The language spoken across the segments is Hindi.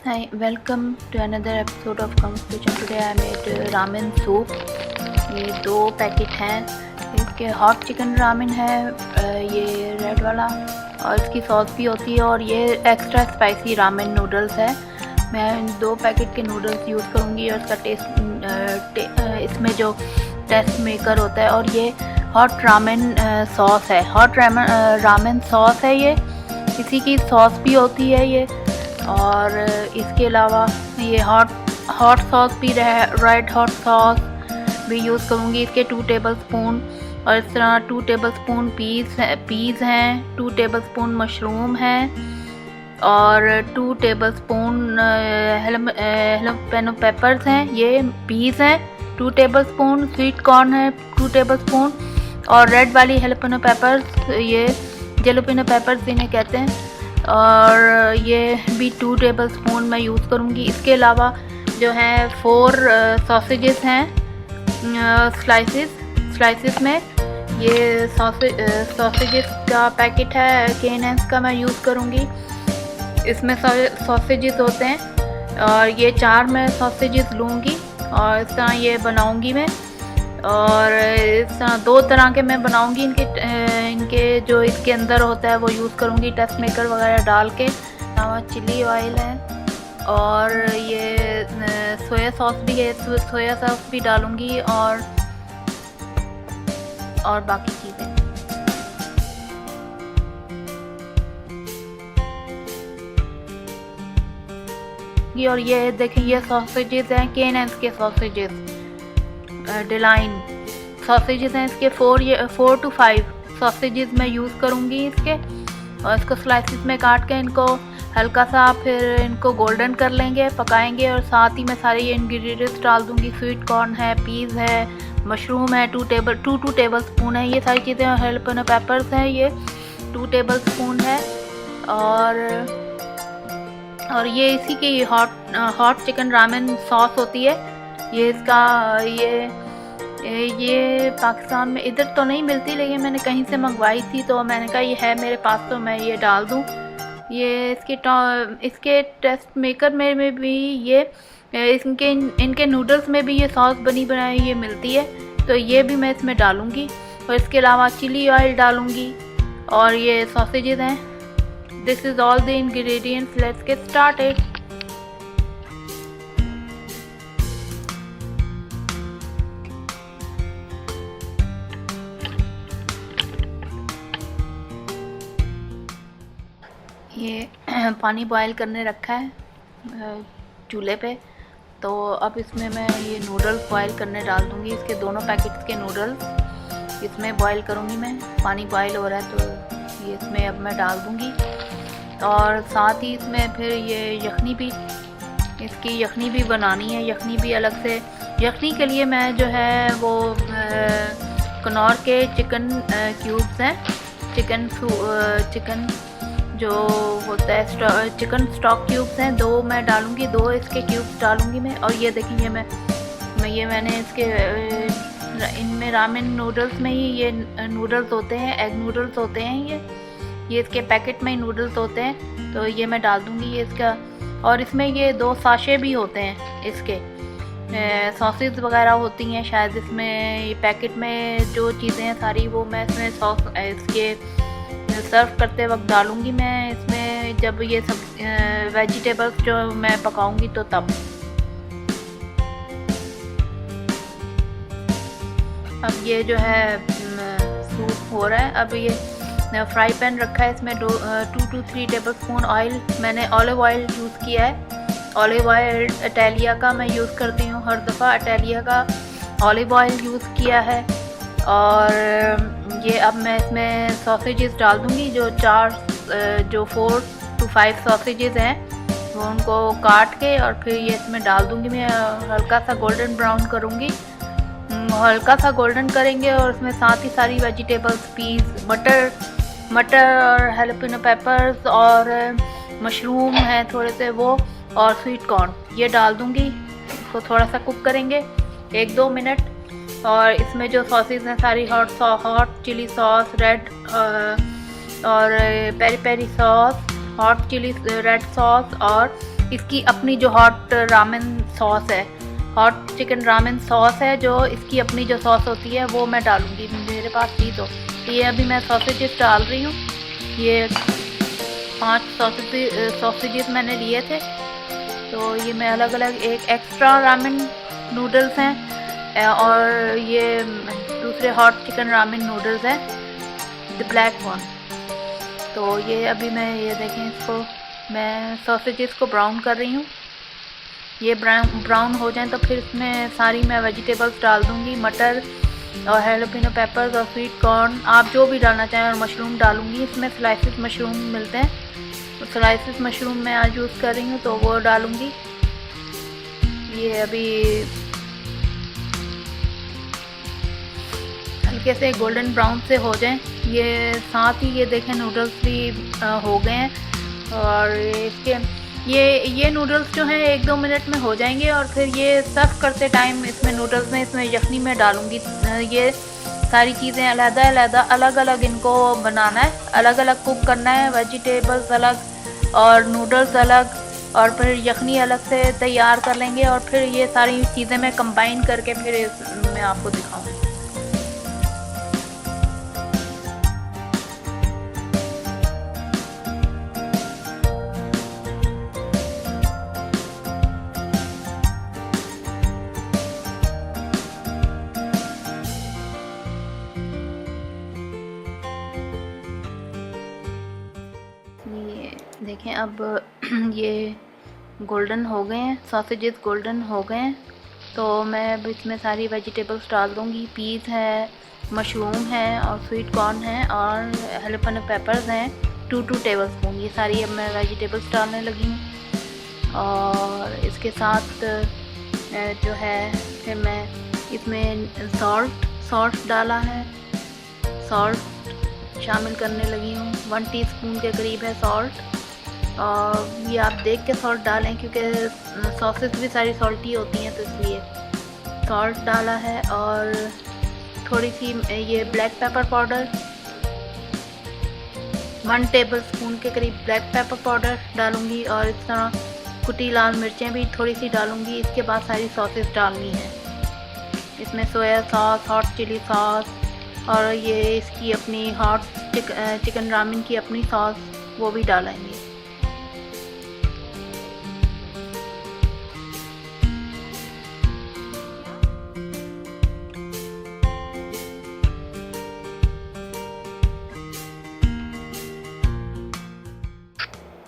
Hi, welcome to another episode of Kung's Kitchen. Today I made ramen soup. ये 2 पैकेट हैं इसके। हॉट चिकन रामेन है ये रेड वाला, और इसकी सॉस भी होती है, और ये एक्स्ट्रा स्पाइसी रामेन नूडल्स है। मैं 2 पैकेट के नूडल्स यूज़ करूँगी और इसका इसमें जो टेस्ट मेकर होता है, और ये हॉट रामेन सॉस है। हॉट रामेन सॉस है ये, इसी की सॉस भी होती है ये। और इसके अलावा ये हॉट सॉस भी रेड हॉट सॉस भी यूज़ करूँगी। इसके 2 टेबलस्पून, और इस तरह 2 टेबलस्पून पीज़ हैं, 2 टेबलस्पून मशरूम हैं, और 2 टेबलस्पून हेलोपेनो पेपर्स हैं। ये पीज़ हैं 2 टेबलस्पून, स्वीट कॉर्न है 2 टेबलस्पून, और रेड वाली हेलोपेनो पेपर्स, ये जेलोपिनो पेपर्स इन्हें कहते हैं, और ये भी 2 टेबलस्पून मैं यूज़ करूँगी। इसके अलावा जो है 4 सॉसेजेस हैं स्लाइसेस में। ये सॉसेजेस का पैकेट है K&N's का, मैं यूज़ करूँगी। इसमें सॉसेजेस होते हैं, और ये 4 मैं सॉसेजेस लूँगी, और इस तरह ये बनाऊँगी मैं। और इस तरह 2 तरह के मैं बनाऊंगी। इनके जो इसके अंदर होता है वो यूज़ करूंगी टेस्ट मेकर वगैरह डाल के। चिली ऑयल है, और ये सोया सॉस भी है, सोया सॉस भी डालूंगी, और बाकी चीज़ें। और ये देखिए, ये सॉसेजेस हैं K&N's के सॉसेजेस, डिलाइन सॉसेजेस हैं इसके। 4 to 5 सॉसेजेस मैं यूज़ करूँगी इसके, और इसको स्लाइसिस में काट के इनको हल्का सा फिर इनको गोल्डन कर लेंगे, पकाएंगे। और साथ ही मैं सारे ये इंग्रेडिएंट्स डाल दूँगी। स्वीट कॉर्न है, पीज़ है, मशरूम है 2 टेबलस्पून है, ये सारी चीज़ें। हेलोपेनो पेपर्स हैं ये 2 टेबलस्पून है, और ये इसी की हॉट चिकन रामेन सॉस होती है। ये इसका ये पाकिस्तान में इधर तो नहीं मिलती, लेकिन मैंने कहीं से मंगवाई थी, तो मैंने कहा ये है मेरे पास तो मैं ये डाल दूँ। ये इसके टेस्ट मेकर में भी ये इनके नूडल्स में भी ये सॉस बनी बनाई ये मिलती है, तो ये भी मैं इसमें डालूँगी। और इसके अलावा चिली ऑयल डालूँगी, और ये सॉसेजेस हैं। This is all the ingredients, let's get started. ये पानी बॉयल करने रखा है चूल्हे पे, तो अब इसमें मैं ये नूडल्स बॉयल करने डाल दूँगी। इसके दोनों पैकेट्स के नूडल्स इसमें बॉयल करूँगी मैं। पानी बॉयल हो रहा है तो ये इसमें अब मैं डाल दूँगी, और साथ ही इसमें फिर ये इसकी यखनी भी बनानी है। यखनी भी अलग से, यखनी के लिए मैं जो है वो कनौर के चिकन क्यूब्स हैं, चिकन जो होता है चिकन स्टॉक क्यूब्स हैं, 2 मैं डालूँगी, 2 इसके क्यूब्स डालूँगी मैं। और ये देखिए, मैंने इसके इनमें रामेन नूडल्स में ही ये नूडल्स होते हैं, एग नूडल्स होते हैं ये इसके पैकेट में ही नूडल्स होते हैं, तो ये मैं डाल दूँगी ये इसका। और इसमें ये 2 साशे भी होते हैं इसके, सॉसेस वगैरह होती हैं शायद इसमें। ये पैकेट में जो चीज़ें हैं सारी वो मैं इसमें सॉस इसके सर्व करते वक्त डालूँगी मैं इसमें, जब ये सब वेजिटेबल्स जो मैं पकाऊँगी तो तब। अब ये जो है सूप हो रहा है। अब ये फ्राई पैन रखा है, इसमें 2 to 3 टेबलस्पून ऑयल, मैंने ऑलिव ऑयल यूज़ किया है। ऑलिव ऑयल इटालिया का मैं यूज़ करती हूँ हर दफ़ा, इटालिया का ऑलिव ऑयल यूज़ किया है। और ये अब मैं इसमें सॉसेजेस डाल दूँगी, जो 4 to 5 सॉसेजेस हैं वो उनको काट के, और फिर ये इसमें डाल दूँगी मैं। हल्का सा गोल्डन ब्राउन करूँगी, हल्का सा गोल्डन करेंगे, और उसमें साथ ही सारी वेजिटेबल्स, पीस, मटर और हेलोपेनो पेपर्स और मशरूम है थोड़े से वो, और स्वीट कॉर्न ये डाल दूँगी। इसको थोड़ा सा कुक करेंगे 1-2 मिनट। और इसमें जो सॉसेस हैं सारी हॉट चिली सॉस, रेड और peri peri sauce, hot chilli red sauce और इसकी अपनी जो हॉट रामेन सॉस है, हॉट चिकन रामेन सॉस है, जो इसकी अपनी जो सॉस होती है वो मैं डालूँगी। मेरे पास थी तो ये अभी मैं सॉसेजेस डाल रही हूँ। ये 5 सॉसेजेस मैंने लिए थे, तो ये मैं अलग अलग, एक एक्स्ट्रा रामेन नूडल्स हैं और ये दूसरे हॉट चिकन रामेन नूडल्स हैं, द ब्लैक वन। तो ये अभी मैं, ये देखें, इसको मैं सॉसेजेस को ब्राउन कर रही हूँ। ये ब्राउन हो जाए तो फिर इसमें सारी मैं वेजिटेबल्स डाल दूँगी, मटर और हैलोपिनो पेपर्स और स्वीट कॉर्न, आप जो भी डालना चाहें, और मशरूम डालूँगी। इसमें स्लाइसेस मशरूम मिलते हैं, तो स्लाइसेस मशरूम मैं आज यूज़ कर रही हूँ, तो वो डालूँगी। ये अभी हल्के से गोल्डन ब्राउन से हो जाएं। ये साथ ही ये देखें नूडल्स भी हो गए हैं, और इसके ये नूडल्स जो हैं 1-2 मिनट में हो जाएंगे। और फिर ये सर्व करते टाइम इसमें नूडल्स में, इसमें यखनी में डालूँगी। ये सारी चीज़ें अलग अलग इनको बनाना है, अलग अलग कुक करना है। वेजिटेबल्स अलग और नूडल्स अलग, और फिर यखनी अलग से तैयार कर लेंगे, और फिर ये सारी चीज़ें मैं कंबाइन करके फिर मैं आपको दिखाऊँगी। देखें अब ये गोल्डन हो गए हैं, सॉसेजेस गोल्डन हो गए हैं। तो मैं अब इसमें सारी वेजिटेबल्स डाल दूँगी। पीस है, मशरूम है, और स्वीट कॉर्न है, और हैलोपिनो पेपर्स हैं 2 टेबलस्पून। ये सारी अब मैं वेजिटेबल्स डालने लगी हूँ। और इसके साथ जो है फिर मैं इसमें सॉल्ट डाला है, सॉल्ट शामिल करने लगी हूँ। 1 टीस्पून के करीब है सॉल्ट। और ये आप देख के सॉल्ट डालें, क्योंकि सॉसेस भी सारी सॉल्टी होती हैं, तो इसलिए सॉल्ट डाला है। और थोड़ी सी ये ब्लैक पेपर पाउडर, 1 टेबलस्पून के करीब ब्लैक पेपर पाउडर डालूँगी। और इस तरह कुटी लाल मिर्चें भी थोड़ी सी डालूँगी। इसके बाद सारी सॉसेस डालनी है। इसमें soya sauce, hot chilli sauce, और ये इसकी अपनी हॉट चिकन रामेन की अपनी सॉस, वो भी डालेंगे।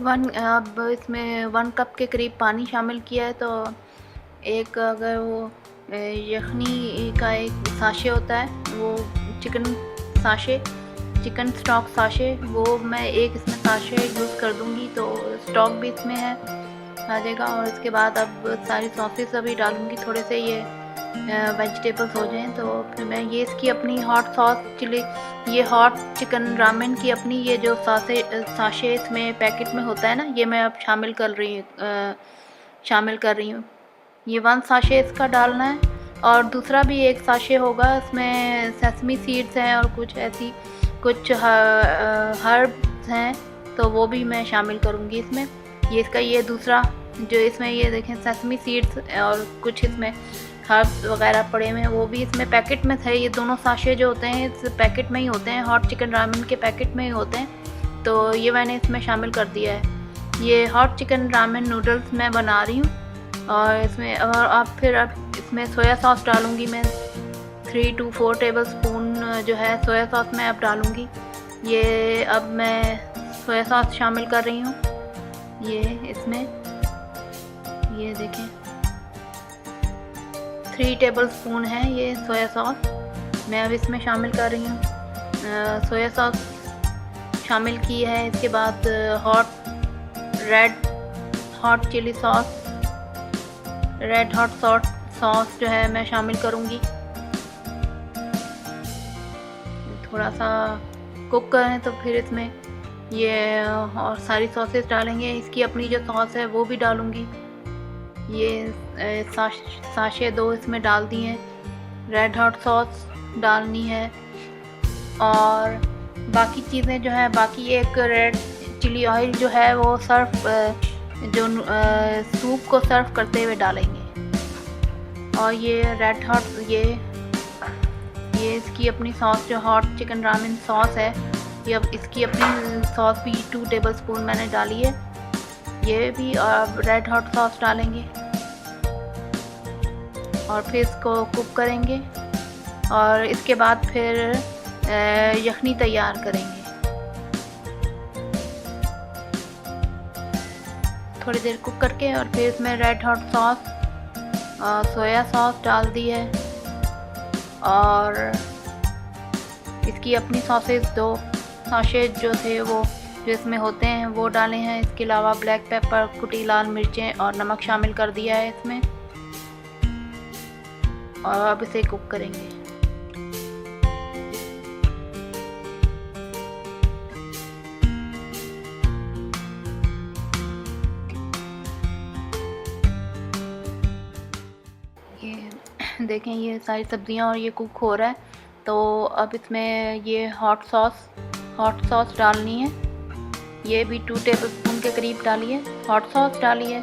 अब इसमें 1 कप के करीब पानी शामिल किया है। तो एक, अगर वो यखनी का एक साशे होता है, वो चिकन स्टॉक साशे, वो मैं एक इसमें साशे यूज़ कर दूंगी, तो स्टॉक भी इसमें है आ जाएगा। और इसके बाद अब सारी सॉसेस अभी डालूंगी, थोड़े से ये वेजिटेबल्स हो जाएं। तो फिर मैं ये इसकी अपनी हॉट सॉस चिली, ये हॉट चिकन रामेन की अपनी ये जो साशे इसमें पैकेट में होता है ना, ये मैं अब शामिल कर रही हूँ। ये 1 साशे इसका डालना है। और दूसरा भी एक साशे होगा, इसमें सेसमी सीड्स हैं और कुछ हर्ब्स हैं, तो वो भी मैं शामिल करूँगी इसमें। ये इसका ये दूसरा जो इसमें, ये देखें सेसमी सीड्स और कुछ इसमें हर्ब्स वगैरह पड़े हुए हैं, वो भी इसमें पैकेट में थे। ये दोनों साशे जो होते हैं इस पैकेट में ही होते हैं, हॉट चिकन रामेन के पैकेट में ही होते हैं, तो ये मैंने इसमें शामिल कर दिया है। ये हॉट चिकन रामेन नूडल्स मैं बना रही हूँ। और इसमें अब इसमें सोया सॉस डालूँगी मैं, 3 to 4 टेबलस्पून जो है सोया सॉस मैं अब डालूँगी। ये अब मैं सोया सॉस शामिल कर रही हूँ। ये इसमें, ये देखें 3 टेबलस्पून है ये सोया सॉस, मैं अब इसमें शामिल कर रही हूँ। सोया सॉस शामिल की है। इसके बाद hot chilli sauce, red hot sauce जो है मैं शामिल करूँगी। थोड़ा सा कुक करें तो फिर इसमें ये और सारी सॉसेस डालेंगे। इसकी अपनी जो सॉस है वो भी डालूँगी। ये साशे 2 इसमें डाल दिए हैं। रेड हॉट सॉस डालनी है। और बाकी चीज़ें जो है, बाकी एक रेड चिली ऑयल जो है वो जो सूप को सर्व करते हुए डालेंगे। और ये रेड हॉट ये इसकी अपनी सॉस जो हॉट चिकन रामेन सॉस है, ये अब इसकी अपनी सॉस भी 2 टेबलस्पून मैंने डाली है। ये भी रेड हॉट सॉस डालेंगे और फिर इसको कुक करेंगे और इसके बाद फिर यखनी तैयार करेंगे। थोड़ी देर कुक करके और फिर इसमें red hot sauce, soya sauce डाल दी है और इसकी अपनी सॉसेज 2 साशेट जो थे वो जो इसमें होते हैं वो डाले हैं। इसके अलावा ब्लैक पेपर, कुटी लाल मिर्चें और नमक शामिल कर दिया है इसमें और अब इसे कुक करेंगे। ये देखें, ये सारी सब्जियां और ये कुक हो रहा है। तो अब इसमें ये हॉट सॉस डालनी है। ये भी 2 टेबलस्पून के करीब डाली है। हॉट सॉस डाली है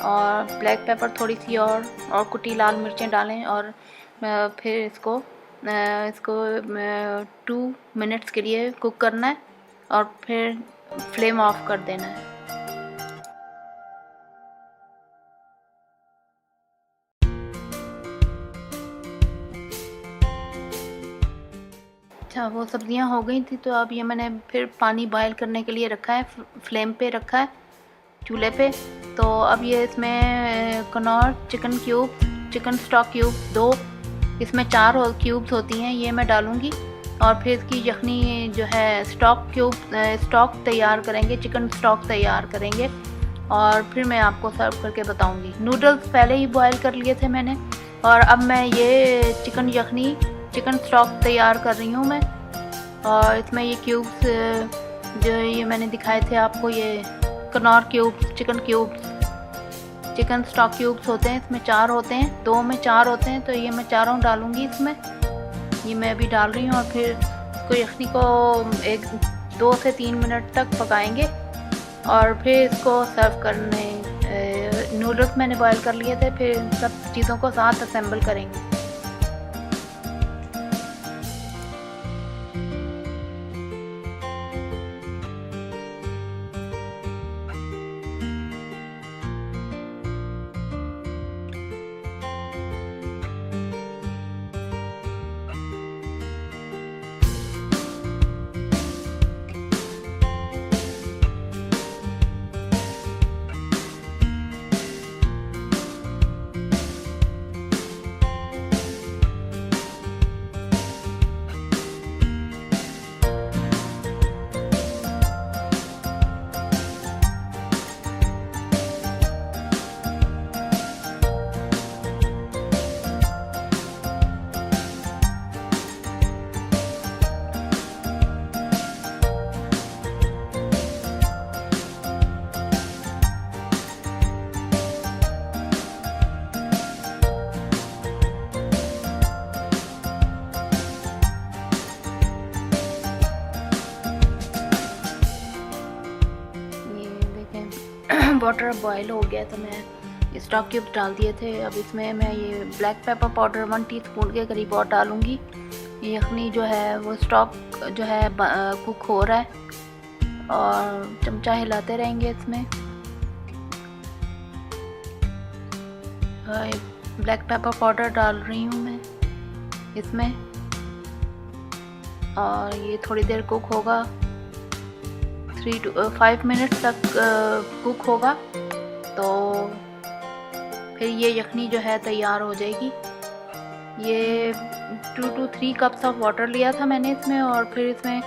और ब्लैक पेपर थोड़ी सी और कुटी लाल मिर्चें डालें और फिर इसको 2 मिनट्स के लिए कुक करना है और फिर फ्लेम ऑफ कर देना है। अच्छा, वो सब्जियां हो गई थी तो अब ये मैंने फिर पानी बॉयल करने के लिए रखा है, फ्लेम पे रखा है चूल्हे पे। तो अब ये इसमें कनौर चिकन स्टॉक क्यूब 2, इसमें 4 क्यूब्स होती हैं, ये मैं डालूँगी और फिर इसकी यखनी जो है स्टॉक तैयार करेंगे, चिकन स्टॉक तैयार करेंगे और फिर मैं आपको सर्व करके बताऊँगी। नूडल्स पहले ही बॉयल कर लिए थे मैंने और अब मैं ये चिकन स्टॉक तैयार कर रही हूँ मैं। और इसमें ये क्यूब्स जो ये मैंने दिखाए थे आपको, ये कनौर चिकन स्टॉक क्यूब्स होते हैं, इसमें 4 होते हैं, 2 में 4 होते हैं, तो ये मैं 4 डालूँगी इसमें। ये मैं अभी डाल रही हूँ और फिर इसको यखनी को 2 से 3 मिनट तक पकाएंगे और फिर इसको सर्व करने। नूडल्स मैंने बॉयल कर लिए थे, फिर इन सब चीज़ों को साथ असेंबल करेंगे। वाटर बॉयल हो गया तो मैं स्टॉक क्यूब डाल दिए थे। अब इसमें मैं ये ब्लैक पेपर पाउडर 1 टीस्पून के करीब और डालूँगी। यखनी जो है वो स्टॉक जो है कुक हो रहा है और चमचा हिलाते रहेंगे इसमें। ब्लैक पेपर पाउडर डाल रही हूँ मैं इसमें और ये थोड़ी देर कुक होगा, 3 to 5 मिनट्स तक कुक होगा। तो फिर ये यखनी जो है तैयार हो जाएगी। ये 2 to 3 कप्स ऑफ वाटर लिया था मैंने इसमें और फिर इसमें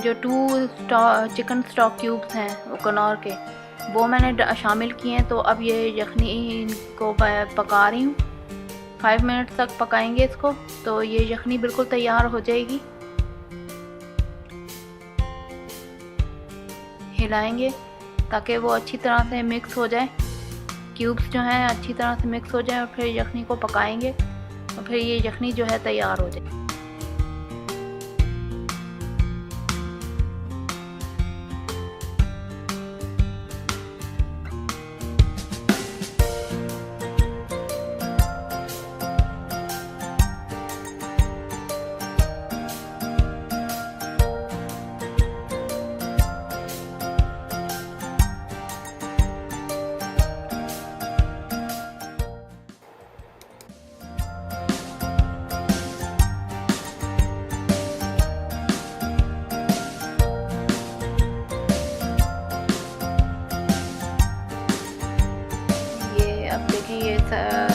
जो 2 चिकन स्टॉक क्यूब्स हैं वो कनौर के, वो मैंने शामिल किए हैं। तो अब ये यखनी को पका रही हूँ, 5 मिनट्स तक पकाएंगे इसको, तो ये यखनी बिल्कुल तैयार हो जाएगी। हिलाएंगे ताकि वो अच्छी तरह से मिक्स हो जाए, क्यूब्स जो हैं अच्छी तरह से मिक्स हो जाए और फिर यखनी को पकाएंगे और फिर ये यखनी जो है तैयार हो जाए।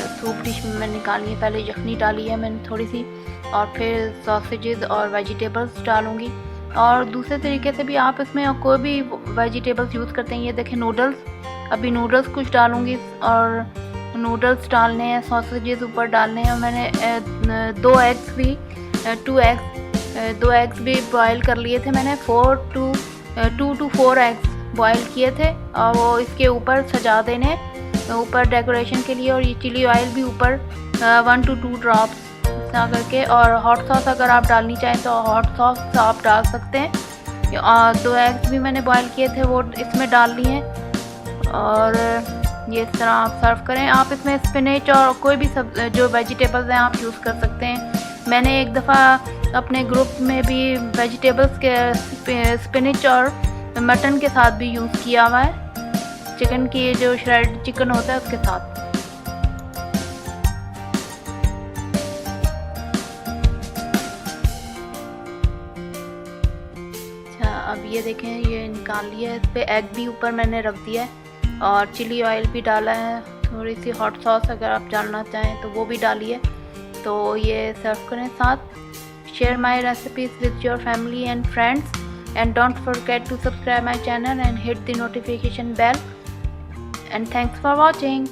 सूप डिश में मैंने निकाली है। पहले यखनी डाली है मैंने थोड़ी सी, और फिर सॉसेजेस और वेजिटेबल्स डालूँगी। और दूसरे तरीके से भी आप इसमें कोई भी वेजिटेबल्स यूज़ करते हैं। ये देखें नूडल्स, अभी नूडल्स कुछ डालूँगी, और नूडल्स डालने हैं, सॉसेजेस ऊपर डालने हैं। मैंने 2 एग्स भी बॉयल कर लिए थे मैंने, 2 to 4 एग्स बॉयल किए थे, और वो इसके ऊपर सजा देने ऊपर डेकोरेशन के लिए। और ये चिली ऑयल भी ऊपर 1 to 2 ड्रॉप्स इतना करके। और हॉट सॉस अगर आप डालनी चाहें तो हॉट सॉस आप डाल सकते हैं। और 2 एग्स भी मैंने बॉयल किए थे, वो इसमें डाल लिए हैं। और ये इस तरह आप सर्व करें। आप इसमें स्पिनच और कोई भी सब जो वेजिटेबल्स हैं आप यूज़ कर सकते हैं। मैंने एक दफ़ा अपने ग्रुप में भी वेजिटेबल्स के स्पिनच और मटन के साथ भी यूज़ किया हुआ है, चिकन की जो श्रेड चिकन होता है उसके साथ। अच्छा, अब ये देखें, ये निकाल लिया है। इस पर एग भी ऊपर मैंने रख दिया है, और चिली ऑयल भी डाला है। थोड़ी सी हॉट सॉस अगर आप डालना चाहें तो वो भी डालिए। तो ये सर्व करें साथ। Share my recipes with your family and friends, and don't forget to subscribe my channel and hit the notification bell, and thanks for watching.